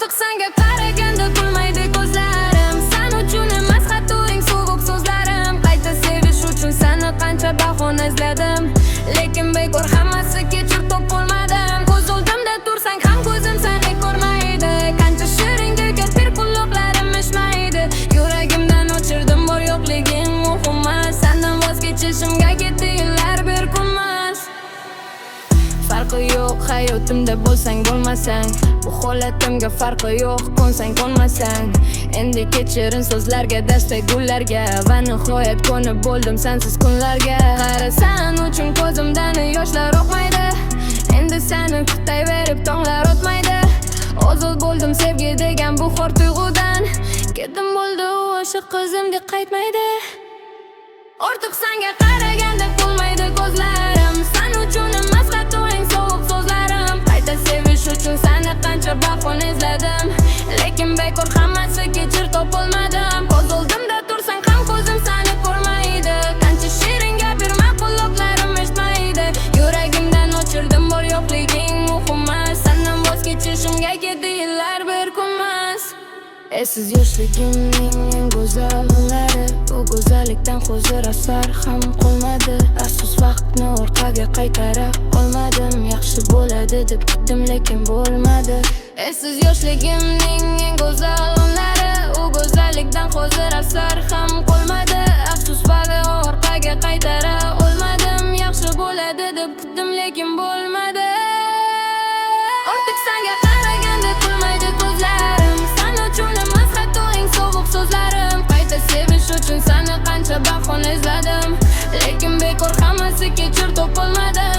Ortiq senga qaraganda kulmaydi ko'zlarim. Sen uchun emas hatto eng sovuq so'zlarim. Qayta sevish uchun seni qancha bahona izladim, lekin bekor hammasi kechir topolmadim. Ko'z oldimda tursang ham ko'zim seni ko'rmaydi. Qancha shirin gulga bir quloqlarim eshitmaydi. Yuragimdan o'chirdim bor yo'qliging muhim emas. Sendan voz kechishimga ketdi yillar bir kunmas. Farqi yo'q hayotimda bo'lsang bo'lmasang, bu holatimga farqi yo'q ko'nsang ko'nmasang. Endi kechirin so'zlarga, dasta gullarga va nihoyat ko'nib bo'ldim sensiz kunlarga. Qara sen uchun ko'zimdan yoshlar oqmaydi. Endi seni kutayverib tonglar o'tmaydi. Ozod bo'ldim sevgi degan bu xor tuyg'udan. Ketdim bo'ldi u o'sha qizimga qaytmaydi. Ortiq senga qaraganda kulmaydi ko'zlarim. Sen uchun emas hatto eng sovuq so'zlarim. Qayta sevish uchun seni qancha bahona izladim, lekin bekor hammasi kechir topolmadim. Ko'z oldimda tursang ham ko'zim seni ko'rmaydi. Qancha shirin gapirma quloqlarim eshitmaydi. Yuragimdan o'chirdim bor yo'qliging muhim emas. Sendan voz kechishimga ketdi yillar bir kunmas. Esiz yoshligimning eng go'zal kunlari, bu go'zallikdan hozir asar ham qolmadi. Afsus vaqtni orqaga qaytara olmadim. Yaxshi bo'ladi deb kutdim lekin bo'lmadi. Esiz yoshligimning eng go'zal kunlari, u go'zallikdan hozir asar ham qolmadi. Afsus vaqtni orqaga qaytara olmadim. Yaxshi bo'ladi deb kutdim lekin bo'lmadi. Ortiq senga qaraganda kulmaydi ko'zlarim. Sen uchun emas hatto eng sovuq so'zlarim. Qayta sevish uchun seni qancha bahona izladim, lekin bekor hammasi kechir topolmadim.